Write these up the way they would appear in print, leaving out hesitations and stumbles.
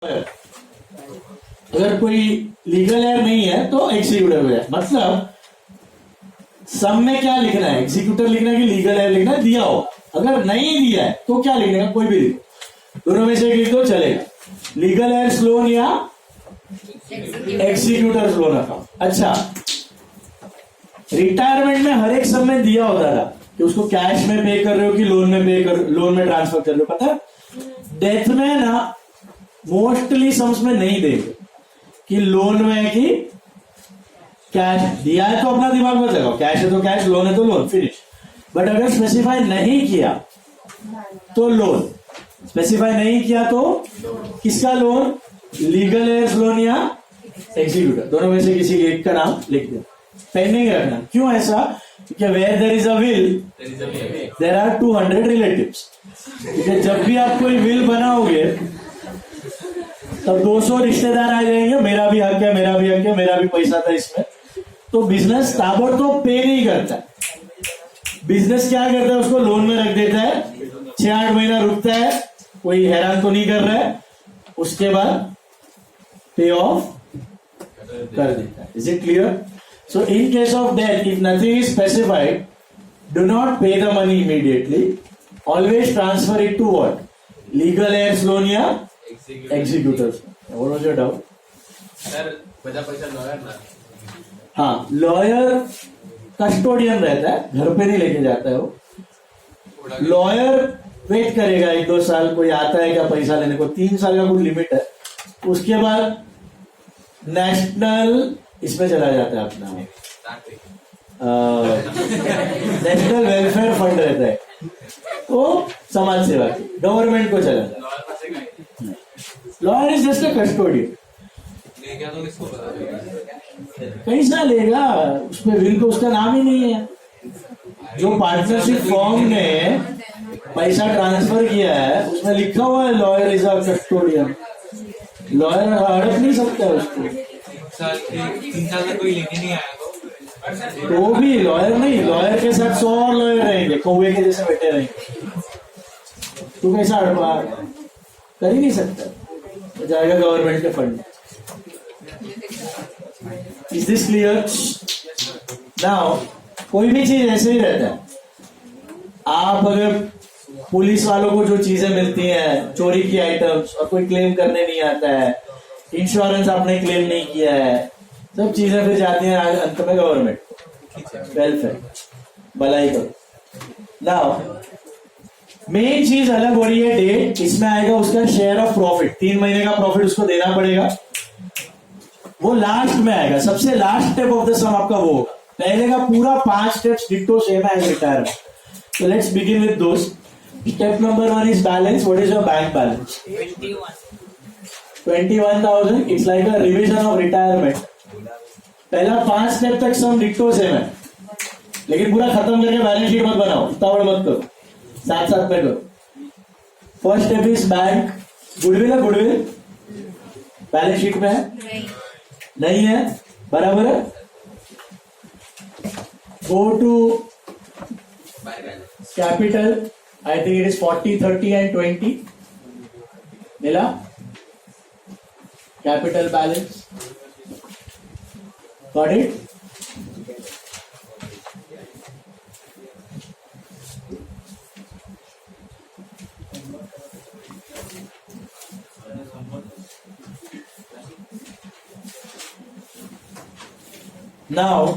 अगर कोई legal air नहीं है तो एग्जीक्यूटिव है। मतलब सम में क्या लिखना है, एग्जीक्यूटर लिखना है कि लीगल एयर लिखना है, दिया हो। अगर नहीं दिया है तो क्या लिखने का, कोई भी लिखो, दोनों में से एक लिख दो चलेगा। लीगल एयर लोन या एग्जीक्यूटर लोन अकाउंट। अच्छा, रिटायरमेंट में हर एक सम में दिया होता था कि उसको कैश में पे कर रहे हो कि लोन में ट्रांसफर कर रहे हो। पता है डेथ में ना मोस्टली सम्स में नहीं देंगे कि लोन में है कि कैश। दिया है तो अपना दिमाग मत लगाओ, कैश है तो कैश, लोन है तो लोन, फिनिश। बट अगर स्पेसिफाई नहीं किया तो लोन, स्पेसिफाई नहीं किया तो किसका लोन, लीगल एयर्स लोन या एग्जीक्यूटर, दोनों में से किसी एक का नाम लिख दो। पेंडिंग रखना। क्यों ऐसा? क्योंकि where there is a will there are 200 relatives. क्योंकि जब भी आप कोई विल बनाओगे तब 200 रिश्तेदार आ जाएंगे, मेरा भी हक है, मेरा भी हक है, मेरा भी पैसा था इसमें। तो बिजनेस ताबड़तोड़ पे नहीं करता। बिजनेस क्या करता है, उसको लोन में रख देता है, 6-8 महीना रुकता है, कोई हैरान तो नहीं कर रहा है, उसके बाद पे ऑफ कर देता है। Is it clear? So in case of death, if nothing is specified, do not pay the money immediately, always transfer it to what, legal heirs loan या executors. What was your doubt sir? बचा पैसा lawyer ना। हाँ, lawyer custodian रहता है, घर पे नहीं लेके जाता है वो। लॉयर वेट करेगा 1-2 साल, कोई आता है क्या पैसा लेने को, 3 साल का कुछ लिमिट है। उसके बाद नेशनल इसमें चला जाता है अपना, नेशनल वेलफेयर फंड रहता है, वो समाज सेवा की, गवर्नमेंट को चला जाता है। Lawyer is just a custodian. कैसा लेगा, उसमें विल तो उसका नाम ही नहीं है। जो पार्टनरशिप फॉर्म ने पैसा ट्रांसफर किया है उसमें लिखा हुआ है lawyer is a custodian. Lawyer हड़प नहीं सकता है उसको। 3 साल तक कोई लेके नहीं आया तो भी लॉयर नहीं, लॉयर के साथ 100 और लॉयर रहेंगे, कौवे के जैसे बैठे रहेंगे। तू कैसा हड़पा कर ही नहीं सकता, तो जाएगा गवर्नमेंट के fund. Is this clear? Now कोई भी चीज ऐसे ही रहता है। आप अगर पुलिस वालों को जो चीजें मिलती हैं, चोरी की आइटम्स, और कोई क्लेम करने नहीं आता है, इंश्योरेंस आपने क्लेम नहीं किया है, सब चीजें फिर जाती हैं अंत में गवर्नमेंट, वेलफेयर, भलाई करो। नाउ मेन चीज अलग हो रही है डेट, इसमें आएगा उसका शेयर ऑफ प्रॉफिट। 3 महीने का प्रॉफिट उसको देना पड़ेगा, वो लास्ट में आएगा। सबसे last step of the sum आपका वो होगा। पहले का पूरा 5 स्टेप्स डिट्टो सेम है as retirement. So let's begin with those. Step number 1 is balance. What is your bank balance? 21,000. It's like a revision of retirement. पहला 5 स्टेप तक सम ditto same है, लेकिन पूरा खत्म करके बैलेंस शीट मत बनाओ, उतावड़ मत करो, साथ में करो। First step is bank. Goodwill है, गुडविल बैलेंस शीट में है? नहीं है, बराबर है। Go to capital, I think it is 40, 30 and 20 मिला। Capital balance, got it? Now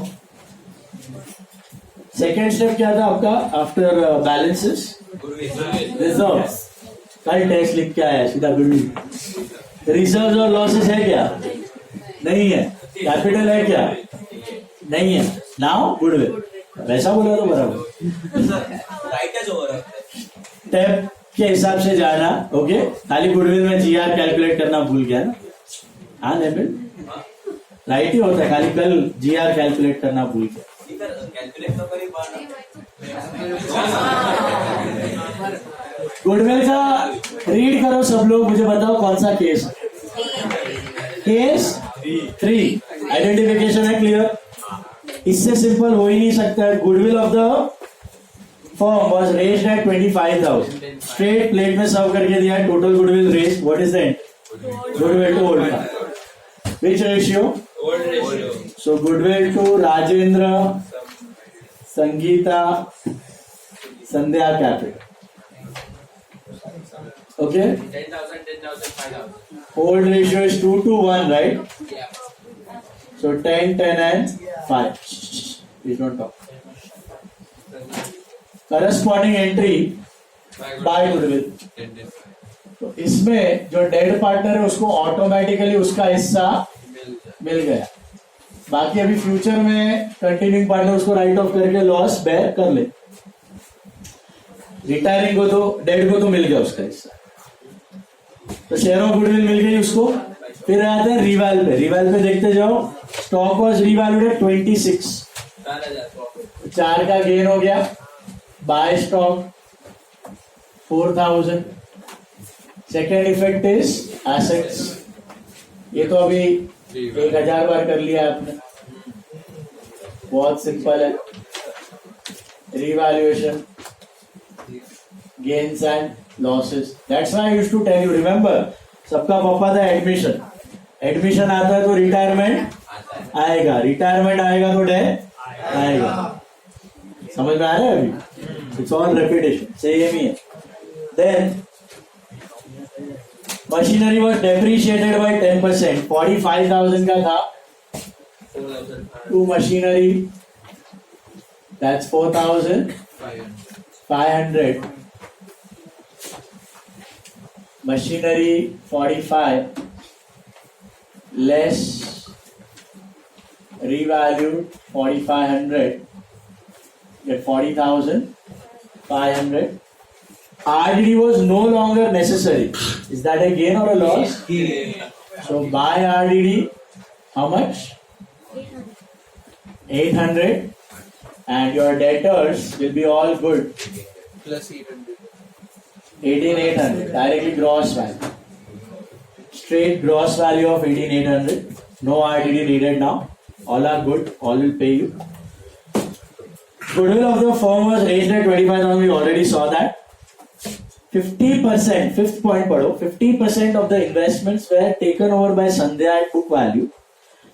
second step क्या था आपका आफ्टर बैलेंसेस? रिजर्व। कल टेस्ट लिख के आया सीधा गुडविल। रिजर्व और लॉसेस है क्या? नहीं है। कैपिटल है क्या? नहीं है। Now goodwill. वैसा बोला तो बराबर। स्टेप के हिसाब से जाना। ओके, खाली गुडविल में जीआर कैलकुलेट करना भूल गया ना? हाँ नेबिल, राइट ही होता है, खाली कल जीआर कैलकुलेट करना भूल गया। गुडविल का रीड करो सब लोग, मुझे बताओ कौन सा केस? केस 3, आइडेंटिफिकेशन है। क्लियर? इससे सिंपल हो ही नहीं सकता है। Goodwill of the firm was raised at 25,000, straight plate में सर्व करके दिया है। Total goodwill raise what is that? Goodwill to old का which ratio? Old ratio. So goodwill to Rajendra, Sangeeta, Sandhya capital. Okay, 10,000, 5,000. old ratio is 2 to 1, right? Yeah. So 10, 10 and 5. Please don't talk. Corresponding entry by goodwill. 10, 10, 5. तो इसमें जो dead partner है उसको automatically उसका हिस्सा मिल गया. बाकी अभी फ्यूचर में कंटिन्यूइंग पार्टनर उसको राइट ऑफ करके लॉस बेयर कर ले. रिटायरिंग को तो डेड को तो मिल गया उसका हिस्सा. तो शेयर ऑफ गुडविल मिल गई उसको. फिर आते हैं रिवैल पे. रिवैल पे देखते जाओ. Stock was revalued eight 26. 4 का गेन हो गया. By stock 4,000. Second effect is assets. ये तो अभी 1,000 बार कर लिया आपने. बहुत सिंपल है. Revaluation, gains and losses. That's why I used to tell you. Remember, सबका पापा था एडमिशन. एडमिशन आता है तो रिटायरमेंट आएगा. रिटायरमेंट आएगा तो डेथ आएगा. समझ में आ रहा है अभी? It's all repetition. सेम ही है. Then machinery was depreciated by 10%. 45,000 का था. 2 machinery, that's 4,500. Machinery 45 less revalued 4,500, get 40,500. RDD was no longer necessary. Is that a gain or a loss? So buy RDD, how much? 800. And your debtors will be all good. Plus 800. 18,800. Directly gross value. Straight gross value of 18,800. No RDD needed now. All are good. All will pay you. Goodwill of the firm was raised at 25,000. We already saw that. 50%, fifth point पढ़ो. 50% of the investments were taken over by Sandhya at book value,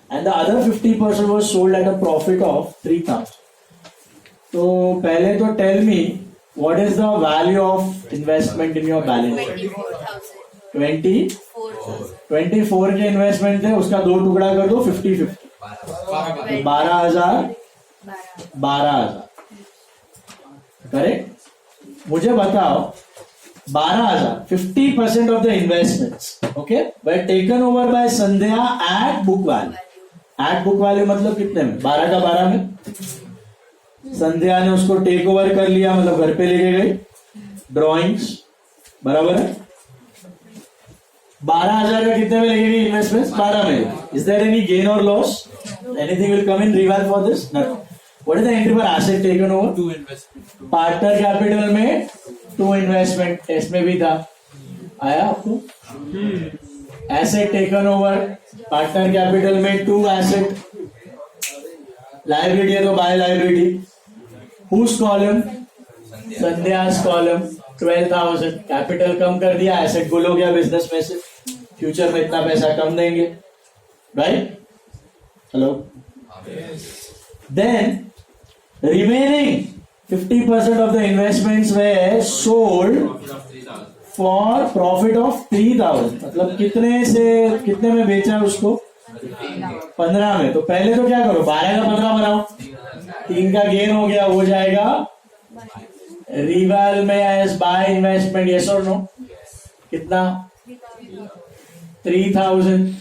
and the other 50% was sold at a profit of 3,000. तो पहले तो tell me what is the value of investment in your balance sheet? 24 के investment थे. उसका 2 टुकड़ा कर दो. 50-50. 12,000. Correct. मुझे बताओ 12,000. 50% of the investments, okay, were taken over by Sandhya at book value. At book value मतलब कितने में? 12 का 12 में. संध्या ने उसको टेक ओवर कर लिया, मतलब घर पे लेके गई. ड्रॉइंग्स बराबर है. 12,000 का कितने में लेके गई इन्वेस्टमेंट? 12 में. इज देयर एनी गेन और loss? Anything will come in reval for this? Nothing. What is the entry for asset taken over? 2 investment. Partner capital में 2 इन्वेस्टमेंट. टेस्ट में भी था. आया आपको? Asset taken over, partner capital में 2 asset. Liability है तो by liability. Whose column? Sandhya's column. 12,000. Capital कम कर दिया, एसेट गुल हो गया बिजनेस में से. फ्यूचर में इतना पैसा कम देंगे, right? Hello. Then remaining 50% of the investments were sold for profit of 3,000. मतलब कितने से कितने में बेचा उसको? 15 में. तो पहले तो क्या करो, 12 का 15 बनाओ. 3 का गेन हो गया, हो जाएगा रिवैल में एज बाय इन्वेस्टमेंट. यस और नो? कितना? 3,000.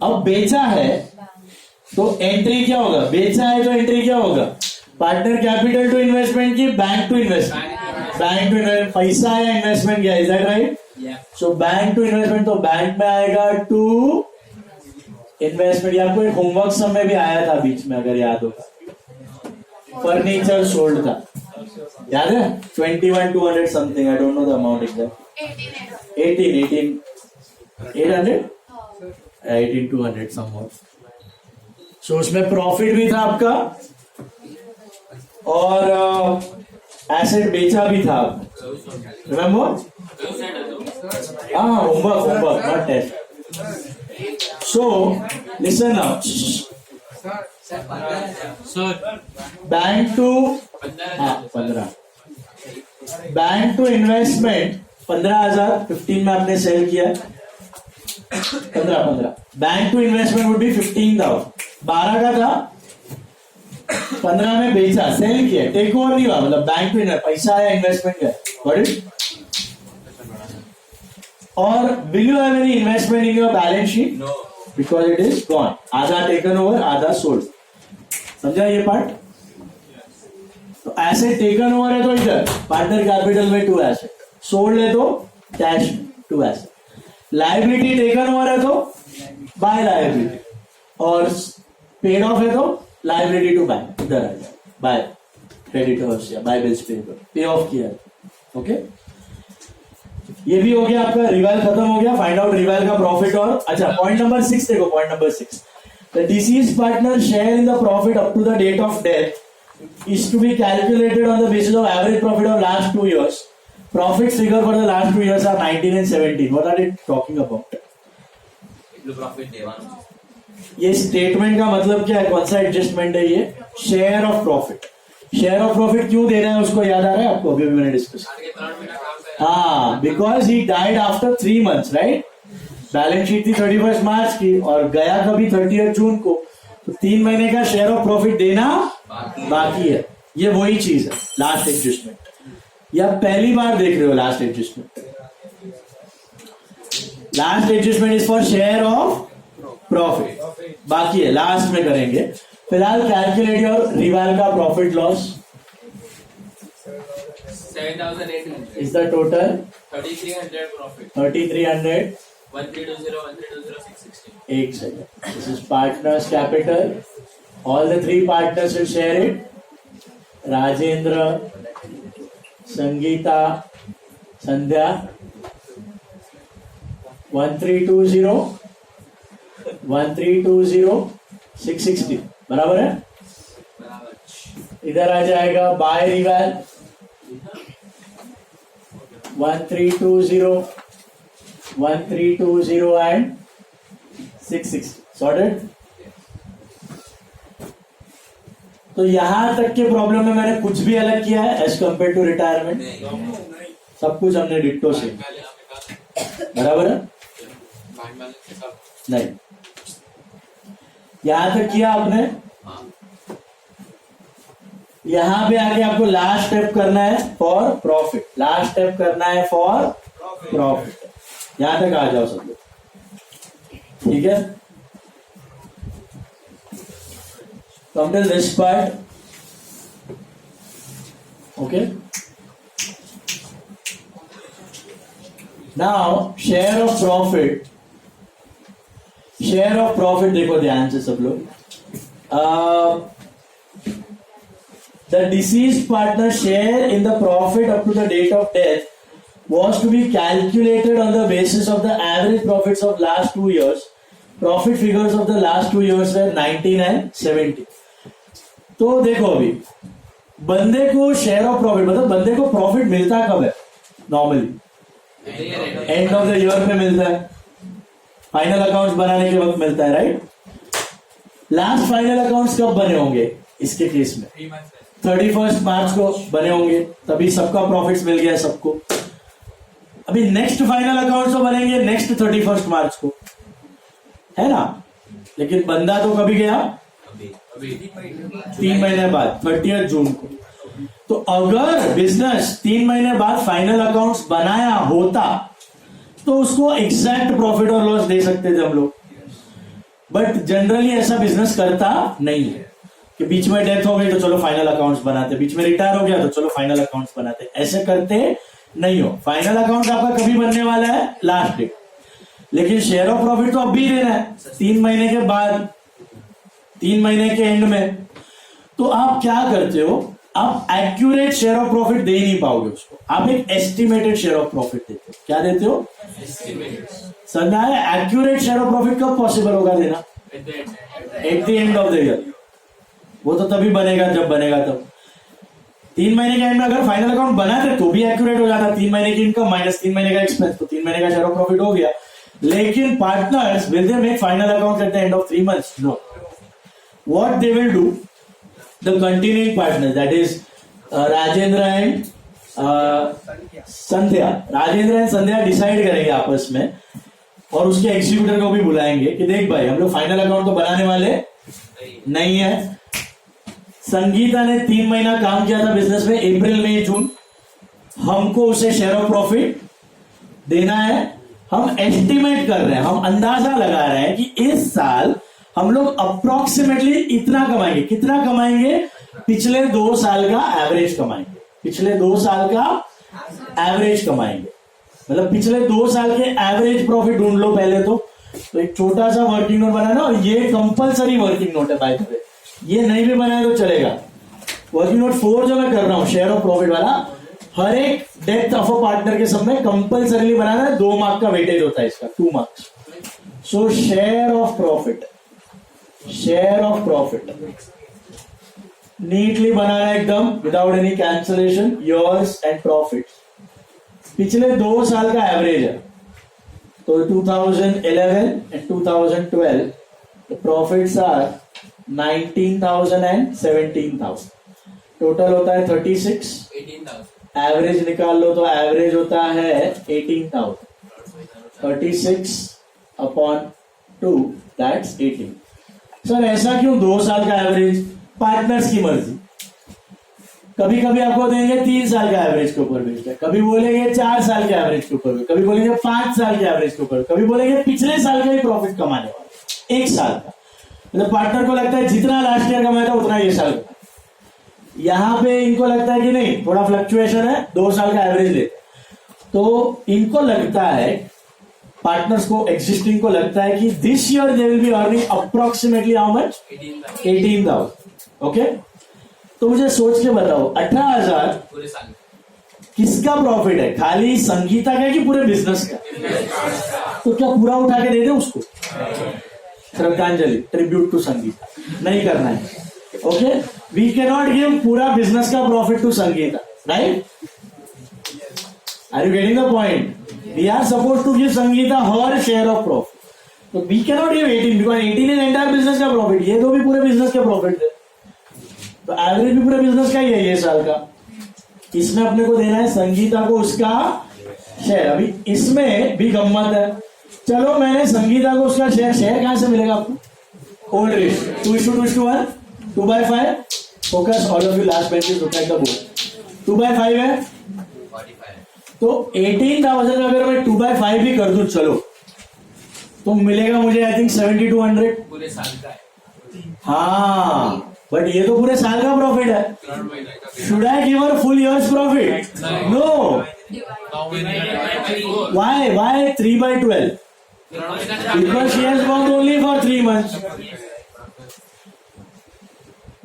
अब बेचा है तो एंट्री क्या होगा? बेचा है तो एंट्री क्या होगा? पार्टनर कैपिटल टू इन्वेस्टमेंट की bank to investment. Bank to investment. पैसा है, इन्वेस्टमेंट किया. Is that right? So bank to investment. तो बैंक में आएगा टू इन्वेस्टमेंट. आपको एक होमवर्क सब में भी आया था बीच में, अगर याद होगा. फर्नीचर सोल्ड था, याद है? 21,200 something. I don't know the amount exact. 18,200 somewhat. So उसमें प्रॉफिट भी था आपका और एसेट बेचा भी था आपने, रिमेम्बर? हाँ, homework not test. So listen now, sir bank to 15, bank to investment 15,000, 15 में आपने सेल किया, 15. Bank to investment would be 15,000. 12 का था, 15 में बेचा, सेल किया, टेक ओवर नहीं हुआ, मतलब बैंक टू इन्वेस्ट, पैसा आया, इन्वेस्टमेंट का. Got it? और will you have any investment in your balance sheet? No. Because it is gone. आधा टेकन ओवर, आधा सोल्ड. समझा ये पार्ट? तो एसेट टेकन ओवर है तो इधर पार्टनर कैपिटल में 2 एसेट, सोल्ड है तो cash 2 asset, liability taken over है तो बाय लाइबिलिटी, और पेड ऑफ है तो लाइबिलिटी टू बैंक, इधर आ जाए बाय क्रेडिटर्स या बाय बिल्स पे ऑफ किया. ओके, ये भी हो गया आपका. रिवाइल खत्म हो गया. फाइंड आउट रिवाइल का प्रॉफिट. और अच्छा, पॉइंट नंबर 6 देखो. Point number 6, the deceased partner share in the profit up to the date of death is to be calculated on the basis of average profit of last 2 years. Profit figure for the last 2 years are 19 and 17. What are they talking about? Profit देवाना. ये statement का मतलब क्या है? कौन सा adjustment है ये? Share of profit. Share of profit क्यों दे रहे हैं उसको याद आ रहा है आपको? अभी मैंने डिस्कस. हाँ, because he died after 3 months, right? Balance sheet थी 31 मार्च की और गया कभी 30 जून को, तो 3 महीने का शेयर ऑफ प्रॉफिट देना बाकी है. ये वही चीज है लास्ट एडजस्टमेंट. या पहली बार देख रहे हो last adjustment? Last adjustment is for share of profit, बाकी है, लास्ट में करेंगे. फिलहाल कैलकुलेट योर रिवाइल का profit loss. 7,800 is the total 3,300 profit. 3,300. 1,320 1,320 660. एक second. This is partners capital. All the 3 partners will share it. Rajendra, Sangeeta, Sandhya. 1,320 1,320 660. बराबर है? इधर आ जाएगा बाय रिवाइल 1,320 1,320 and 660. Sorted? तो यहां तक के प्रॉब्लम में मैंने कुछ भी अलग किया है एज कंपेयर टू रिटायरमेंट? सब कुछ हमने डिट्टो से. बराबर है? नहीं, यहां तक किया आपने. यहां पे आके आपको लास्ट स्टेप करना है फॉर प्रॉफिट. लास्ट स्टेप करना है फॉर प्रॉफिट. यहां तक आ जाओ सब लोग. ठीक है, come till this part. Okay, now share of profit. Share of profit देखो ध्यान से सब लोग. The deceased partner share in the profit up to the date of death was to be calculated on the basis of the average profits of last 2 years. Profit figures of the last 2 years were 19 and 17. तो देखो अभी बंदे को share of profit मतलब बंदे को profit मिलता कब है? Normally end of the year में मिलता है, फाइनल अकाउंट्स बनाने के वक्त मिलता है, राइट? लास्ट फाइनल अकाउंट्स कब बने होंगे इसके केस में? 31 मार्च को बने होंगे, तभी सबका प्रॉफिट्स मिल गया सबको. अभी नेक्स्ट फाइनल अकाउंट्स तो बनेंगे नेक्स्ट 31 मार्च को, है ना? लेकिन बंदा तो कभी गया? 3 महीने बाद 30 जून को. तो अगर बिजनेस 3 महीने बाद फाइनल अकाउंट्स बनाया होता तो उसको एग्जैक्ट प्रॉफिट और लॉस दे सकते थे हम लोग. बट जनरली ऐसा बिजनेस करता नहीं है कि बीच में डेथ हो गई तो चलो फाइनल अकाउंट्स बनाते, बीच में रिटायर हो गया तो चलो फाइनल अकाउंट्स बनाते. ऐसे करते नहीं हो. फाइनल अकाउंट आपका कभी बनने वाला है? Last date. लेकिन शेयर ऑफ प्रॉफिट तो अब भी देना है 3 महीने के बाद, 3 महीने के एंड में. तो आप क्या करते हो? आप एक्यूरेट शेयर ऑफ प्रॉफिट दे नहीं पाओगे उसको, आप एक एस्टिमेटेड शेयर ऑफ प्रॉफिट देते हो. क्या देते हो? समझ में आया? एक्यूरेट शेयर ऑफ प्रॉफिट कब पॉसिबल होगा देना? Eight the end of the year. वो तो तभी बनेगा जब बनेगा तब. 3 महीने के एंड में अगर फाइनल अकाउंट बनाते तो भी एक्यूरेट हो जाता, 3 महीने की इनकम माइनस 3 महीने का एक्सपेंस, तो 3 महीने का शेयर ऑफ प्रॉफिट हो गया। लेकिन partners will they make final account at the end of 3 months? No. What they will do, the continuing partner, that is Rajendra and Sandhya, Rajendra and Sandhya decide करेंगे आपस में और उसके एग्जीक्यूटिव को भी बुलाएंगे कि देख भाई हम लोग फाइनल अकाउंट तो बनाने वाले नहीं है। संगीता ने 3 महीना काम किया था बिजनेस में, अप्रैल मई जून, हमको उसे शेयर ऑफ प्रॉफिट देना है। हम एस्टिमेट कर रहे हैं, हम अंदाजा लगा रहे हैं कि इस साल हम लोग अप्रोक्सीमेटली इतना कमाएंगे। कितना कमाएंगे? पिछले 2 साल का एवरेज कमाएंगे, पिछले 2 साल का एवरेज कमाएंगे। मतलब पिछले 2 साल के एवरेज प्रॉफिट ढूंढ लो पहले तो एक छोटा सा वर्किंग नोट बनाना, और ये कंपलसरी वर्किंग नोट है बाय द वे, ये नहीं भी बनाए तो चलेगा। वर्किंग नोट 4 जो मैं कर रहा हूं शेयर ऑफ प्रॉफिट वाला, हर एक डेथ ऑफ अ पार्टनर के सब में कंपलसरीली बनाना है, 2 मार्क का वेटेज होता है इसका, 2 marks. So share of profit, share of profit neatly बनाना एकदम without any cancellation, yours and profit. पिछले 2 साल का एवरेज है, तो 2011 एंड 2012 the profits are 19,000 and 17,000, total होता है 36, 18,000 एवरेज निकाल लो तो एवरेज होता है 18,000, 36 upon 2 that's 18। सर ऐसा क्यों 2 साल का एवरेज? पार्टनर्स की मर्जी, कभी कभी आपको देंगे 3 साल का एवरेज के ऊपर बेचते, कभी बोलेंगे 4 साल के एवरेज के ऊपर, कभी बोलेंगे 5 साल के एवरेज के ऊपर, कभी बोलेंगे पिछले साल का ही प्रॉफिट कमाने वाला 1 साल का। मतलब पार्टनर को लगता है जितना लास्ट ईयर कमाया था उतना ये साल का। यहां पे इनको लगता है कि नहीं, थोड़ा फ्लक्चुएशन है, 2 साल का एवरेज लेते, तो इनको लगता है, पार्टनर्स को, एग्जिस्टिंग को लगता है कि this year they will be earning approximately how much? 18,000। Okay, तो मुझे सोच के बताओ 18,000 पूरे साल किसका प्रॉफिट है? खाली संगीता का कि पूरे बिजनेस का? तो क्या पूरा उठा के दे दे उसको? श्रद्धांजलि, ट्रिब्यूट टू संगीता नहीं करना है। Okay, we can not give पूरा बिजनेस का profit to Sangeeta, right? Are you getting the point? We are suppose to give Sangeeta her share of profit, तो we can not give 18 because 18 is entire business का profit, ये 2 भी पूरे business के profit है, तो एवरेज भी पूरे बिजनेस का ही है ये साल का। इसमें अपने को देना है संगीता को उसका शेयर। अभी इसमें भी गम्मत है, चलो मैंने संगीता को उसका शेयर कहां से मिलेगा आपको? Old ratio 2:1, 2/5। Focus all of you, last benches, look at the board. 2/5 है, 45 तो 18,000 अगर मैं 2/5 भी कर दूं चलो, तो मिलेगा मुझे आई थिंक 7200 पूरे साल का है। हाँ, बट ये तो पूरे साल का प्रॉफिट है। Should I give her full years profit? No. Why 3/12? Because she has worked only for 3 months.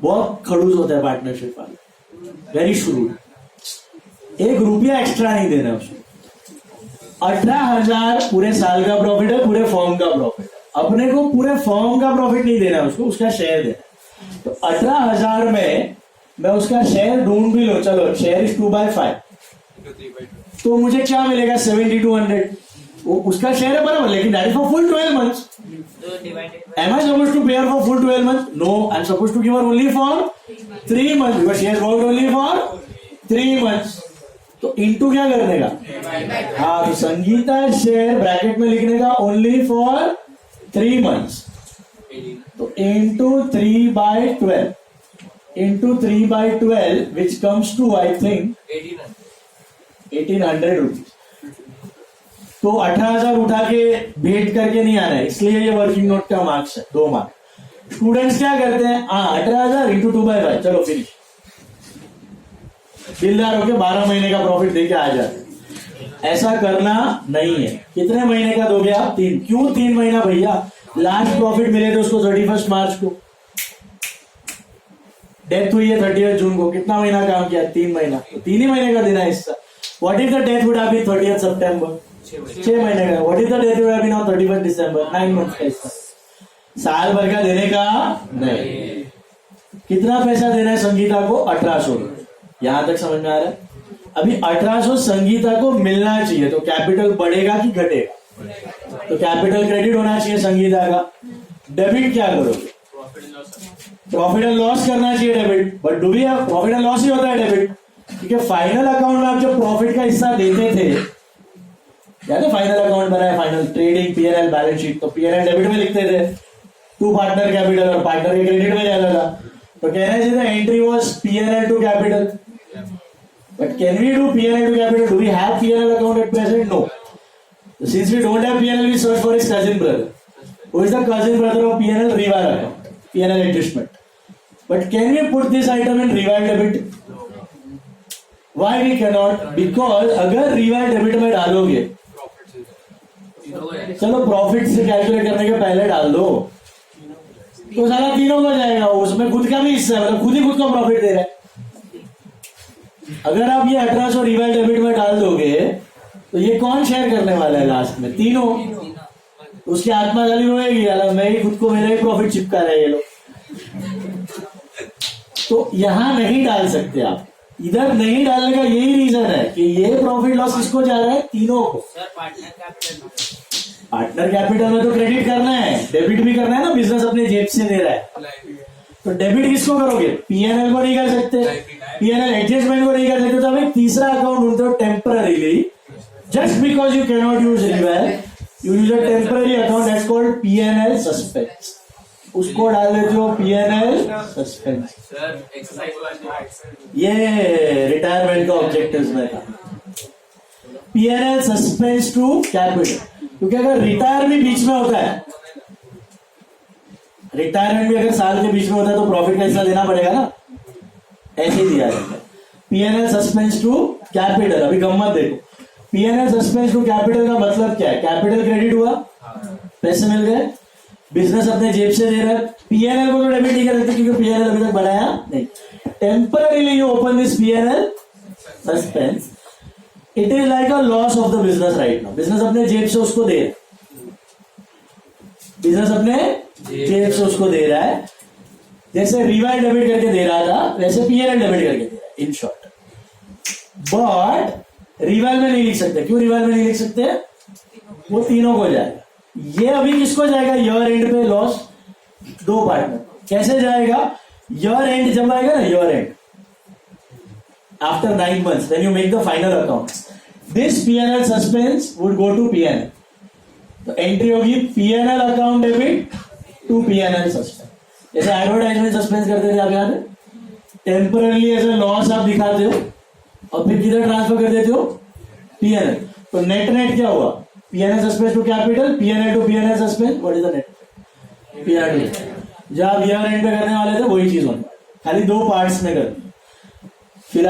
बहुत खड़ूस होता है पार्टनरशिप वाला, वेरी शुरू, 1 रुपया एक्स्ट्रा नहीं देना उसको। 18,000 पूरे साल का प्रॉफिट है, पूरे फॉर्म का प्रॉफिट है, अपने को पूरे फॉर्म का प्रॉफिट नहीं देना उसको, उसका शेयर देना। तो 18,000 में मैं उसका शेयर ढूंढ भी लो, चलो शेयर इज 2/5, तो मुझे क्या मिलेगा? 7200। वो उसका शेयर है बराबर, लेकिन that is for full 12 months। Am I supposed to pay her for full 12 months? No, I'm supposed to give her only for 3 months because she has worked only for 3 months। तो into क्या करने का? हाँ, तो Sangeeta share bracket में लिखने का only for 3 months, तो into 3/12 into 3/12 which comes to I think 1800 rupees. तो 18,000 उठा के भेंट करके नहीं आना है, इसलिए ये वर्किंग नोट का मार्क्स है, 2 मार्क। स्टूडेंट्स क्या करते हैं? 18,000 इंटू 2/5, चलो फिनिश, दिलदार होके 12 महीने का प्रॉफिट देके आ जाते। ऐसा करना नहीं है। कितने महीने का दोगे आप? 3। क्यों 3 महीना भैया? लास्ट प्रॉफिट मिले थे उसको 31 मार्च को, डेथ हुई है 30 जून को, कितना महीना काम किया? 3 महीना, तो 3 ही महीने का देना हिस्सा। What is the death would have been 30 September? 6 महीने का। What is the death would have been on 31 December? 9 month का हिस्सा। साल भर का देने का नहीं। कितना पैसा देना है संगीता को? 1800 रुपए। यहां तक समझ में आ रहा है? अभी 1800 संगीता को मिलना चाहिए, तो कैपिटल बढ़ेगा कि घटेगा? तो कैपिटल क्रेडिट होना चाहिए संगीता का। डेबिट क्या करोगे? प्रॉफिट एंड लॉस करना चाहिए debit, but do we have profit and loss ही होता है डेबिट, क्योंकि फाइनल अकाउंट में आप जब प्रॉफिट का हिस्सा देते थे, याद है फाइनल अकाउंट बनाया, final trading PNL balance sheet, तो पीएनएल डेबिट में लिखते थे, टू पार्टनर कैपिटल और पार्टनर के क्रेडिट में जाता था। तो कहना चाहिए entry was PNL to capital, but can we do PNL to capital? Do we have PNL account at present? No. Since we don't have PNL, we search for his cousin brother. Who is the cousin brother of PNL? Reval account, PNL adjustment. But can we put this item in reval debit? Why we cannot? Because अगर reval debit में डालोगे, चलो profit से calculate करने के पहले डाल दो, तो सारा तीनों का जाएगा, उसमें खुद का भी हिस्सा है, मतलब खुद ही खुद को प्रॉफिट दे रहा है। अगर आप ये 1800 रिवाइल डेबिट में डाल दोगे, तो ये कौन शेयर करने वाला है लास्ट में? तीनों। उसकी आत्मा गाली होएगी, मैं ही खुद को, मेरा ही प्रॉफिट चिपका रहा है ये लोग। तो यहां नहीं डाल सकते आप, इधर नहीं डालने का यही रीजन है कि ये प्रॉफिट लॉस किसको जा रहा है? तीनों को। पार्टनर कैपिटल में तो क्रेडिट करना है, डेबिट भी करना है ना, बिजनेस अपने जेब से दे रहा है। तो डेबिट किसको करोगे? पीएनएल को नहीं कर सकते, पीएनएल एडजस्टमेंट को नहीं कर सकते, तो अब एक तीसरा अकाउंट ढूंढते हो temporarily, just because you cannot use reval, you use a temporary account that's called PNL suspense. उसको डाल देते हो PNL suspense. ये रिटायरमेंट का ऑब्जेक्टिव्स में था, PNL suspense to capital, क्योंकि अगर रिटायर भी बीच में होता है, रिटायरमेंट भी अगर साल के बीच में होता है, तो प्रॉफिट का हिस्सा देना पड़ेगा ना, ऐसे ही दिया जाता है। PNL suspense to capital, अभी गम्मत देखो, पीएनएल सस्पेंस टू कैपिटल का मतलब क्या है? कैपिटल क्रेडिट हुआ, पैसे मिल गए, बिजनेस अपने जेब से दे रहा है, पीएनएल को तो डेबिट नहीं कर सकते क्योंकि पीएनएल अभी तक बढ़ाया नहीं। Temporarily you open this PNL suspense, it is like a loss of the business right now. Business अपने जेब से उसको दे रहा है, बिजनेस अपने जेब से उसको दे रहा है, जैसे रिवाइल डेबिट करके दे रहा था वैसे पीएनएल डेबिट करके दे रहा है, इन शॉर्ट। बट रिवाइल में नहीं लिख सकते। क्यों रिवाइल में नहीं लिख सकते? वो तीनों को जाएगा। ये अभी किसको जाएगा? ईयर एंड पे लॉस, दो पार्टनर। कैसे जाएगा? ईयर एंड जब आएगा ना, year end after 9 months when you make the final account, this PNL suspense would go to PNL. तो एंट्री होगी PNL account debit to PNL suspense. जैसे एडवर्टाइजमेंट सस्पेंस करते थे, आप याद है? टेम्पररी एज ए लॉस आप दिखाते हो और फिर किधर ट्रांसफर कर देते हो? पीएनएल। तो नेट नेट क्या हुआ? PNL suspense to capital, PNL to PNL suspense. What is the net? PNL. जब ईयर एंड पे करने वाले थे वही चीज होनी, खाली दो पार्ट्स में कर। फिलहाल